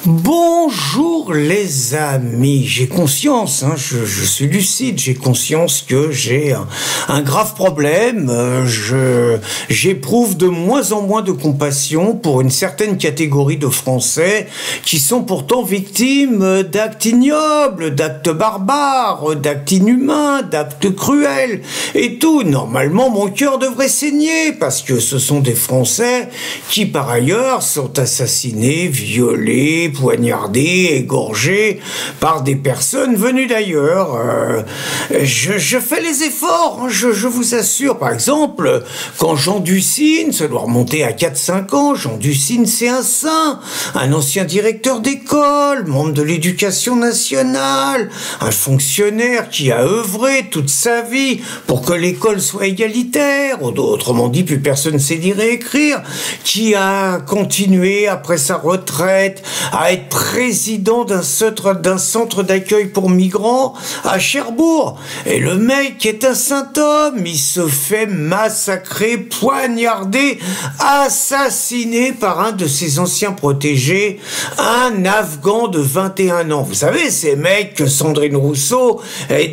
Bonjour les amis, j'ai conscience, je suis lucide, j'ai conscience que j'ai un grave problème, j'éprouve de moins en moins de compassion pour une certaine catégorie de Français qui sont pourtant victimes d'actes ignobles, d'actes barbares, d'actes inhumains, d'actes cruels et tout. Normalement mon cœur devrait saigner parce que ce sont des Français qui par ailleurs sont assassinés, violés, poignardés, égorgés par des personnes venues d'ailleurs. Je fais les efforts, je vous assure. Par exemple, quand Jean Ducyne, ça doit remonter à 4-5 ans, Jean Ducyne c'est un saint, un ancien directeur d'école, membre de l'éducation nationale, un fonctionnaire qui a œuvré toute sa vie pour que l'école soit égalitaire, autrement dit plus personne sait lire et écrire, qui a continué après sa retraite à être président d'un centre d'accueil pour migrants à Cherbourg. Et le mec est un saint homme, il se fait massacrer, poignarder, assassiné par un de ses anciens protégés, un Afghan de 21 ans. Vous savez, ces mecs que Sandrine Rousseau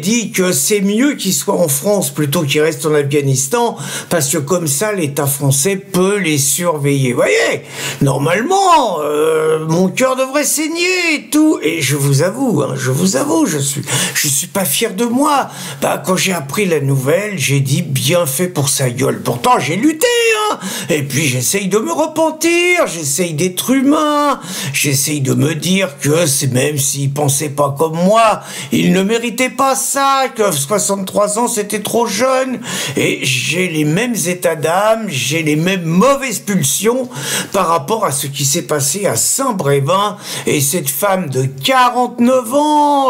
dit que c'est mieux qu'ils soient en France plutôt qu'ils restent en Afghanistan, parce que comme ça, l'État français peut les surveiller. Vous voyez, normalement, mon cœur devrait saigner et tout. Et je vous avoue, je suis pas fier de moi. Quand j'ai appris la nouvelle, j'ai dit bien fait pour sa gueule. Pourtant, j'ai lutté, Et puis, j'essaye de me repentir, j'essaye d'être humain, j'essaye de me dire que même s'il pensait pas comme moi, il ne méritait pas ça, que 63 ans, c'était trop jeune. Et j'ai les mêmes états d'âme, j'ai les mêmes mauvaises pulsions par rapport à ce qui s'est passé à Saint-Brévin. Et cette femme de 49 ans,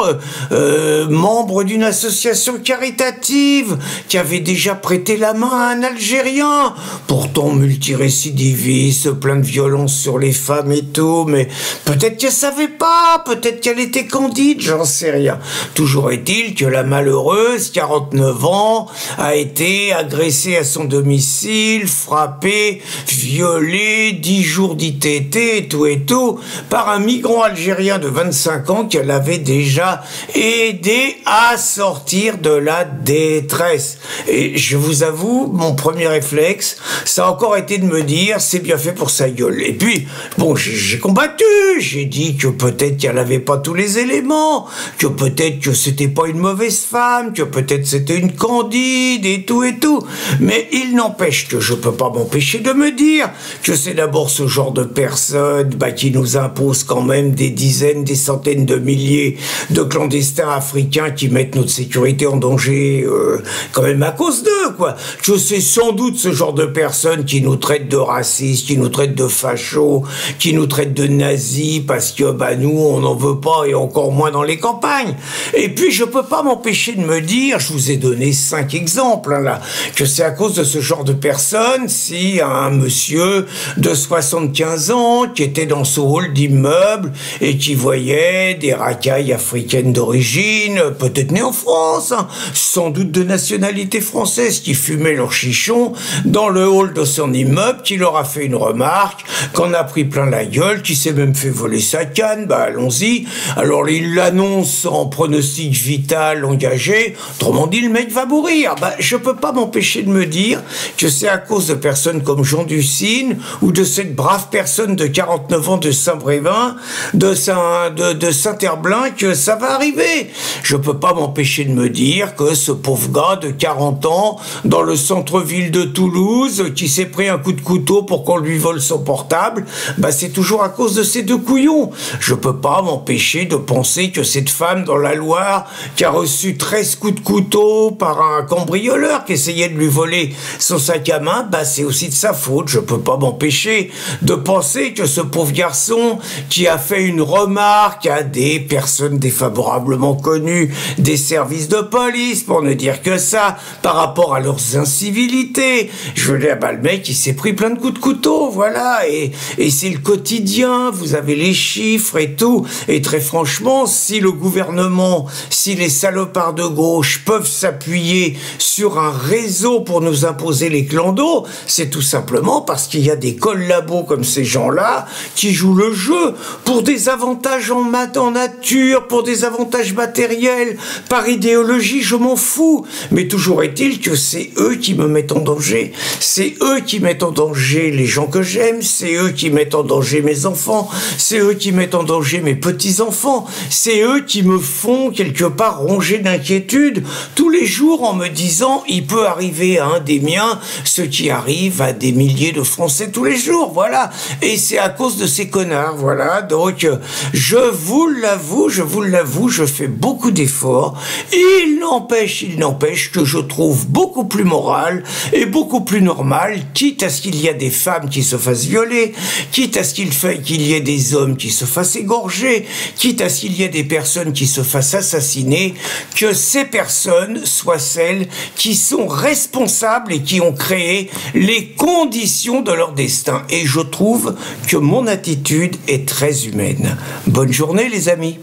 membre d'une association caritative, qui avait déjà prêté la main à un Algérien, pourtant multirécidiviste, plein de violence sur les femmes et tout, mais peut-être qu'elle savait pas, peut-être qu'elle était candide, j'en sais rien. Toujours est-il que la malheureuse, 49 ans, a été agressée à son domicile, frappée, violée, 10 jours d'ITT et tout, par un migrant algérien de 25 ans qu'elle avait déjà aidé à sortir de la détresse. Et je vous avoue, mon premier réflexe, ça a encore été de me dire, c'est bien fait pour sa gueule. Et puis, bon, j'ai combattu, j'ai dit que peut-être qu'elle n'avait pas tous les éléments, que peut-être que c'était pas une mauvaise femme, que peut-être c'était une candide et tout. Mais il n'empêche que je peux pas m'empêcher de me dire que c'est d'abord ce genre de personnes qui nous impose quand même des dizaines, des centaines de milliers de clandestins africains qui mettent notre sécurité en danger quand même à cause d'eux, quoi. Que c'est sans doute ce genre de personnes qui nous traitent de racistes, qui nous traitent de fachos, qui nous traitent de nazis parce que nous on n'en veut pas et encore moins dans les campagnes. Et puis je peux pas m'empêcher de me dire, je vous ai donné 5 exemples là, que c'est à cause de ce genre de personnes si un monsieur de 75 ans qui était dans ce hall d'immeuble et qui voyait des racailles africaines d'origine, peut-être nées en France, sans doute de nationalité française, qui fumaient leur chichon dans le hall de son immeuble, qui leur a fait une remarque, qu'on a pris plein la gueule, qui s'est même fait voler sa canne, allons-y. Alors il l'annonce en pronostic vital engagé, autrement dit le mec va mourir. Je peux pas m'empêcher de me dire que c'est à cause de personnes comme Jean Ducyne ou de cette brave personne de 49 ans de Saint-Brévin, de Saint-Herblain que ça va arriver. Je peux pas m'empêcher de me dire que ce pauvre gars de 40 ans dans le centre-ville de Toulouse qui s'est pris un coup de couteau pour qu'on lui vole son portable, c'est toujours à cause de ces deux couillons. Je peux pas m'empêcher de penser que cette femme dans la Loire qui a reçu 13 coups de couteau par un cambrioleur qui essayait de lui voler son sac à main, c'est aussi de sa faute. Je peux pas m'empêcher de penser que ce pauvre garçon qui a fait une remarque à des personnes défavorablement connues des services de police, pour ne dire que ça, par rapport à leurs incivilités, je veux dire, le mec il s'est pris plein de coups de couteau, voilà, et c'est le quotidien, vous avez les chiffres et tout, et très franchement, si le gouvernement, si les salopards de gauche peuvent s'appuyer sur un réseau pour nous imposer les clandos, c'est tout simplement parce qu'il y a des collabos comme ces gens-là qui jouent le jeu. pour des avantages en nature, pour des avantages matériels, par idéologie, je m'en fous. Mais toujours est-il que c'est eux qui me mettent en danger. C'est eux qui mettent en danger les gens que j'aime, c'est eux qui mettent en danger mes enfants, c'est eux qui mettent en danger mes petits-enfants, c'est eux qui me font quelque part ronger d'inquiétude tous les jours en me disant il peut arriver à un des miens ce qui arrive à des milliers de Français tous les jours, voilà. Et c'est à cause de ces connards, voilà. Donc, je vous l'avoue, je fais beaucoup d'efforts. Il n'empêche que je trouve beaucoup plus moral et beaucoup plus normal, quitte à ce qu'il y ait des femmes qui se fassent violer, quitte à ce qu'il y ait des hommes qui se fassent égorger, quitte à ce qu'il y ait des personnes qui se fassent assassiner, que ces personnes soient celles qui sont responsables et qui ont créé les conditions de leur destin. Et je trouve que mon attitude est très humaine. Bonne journée les amis.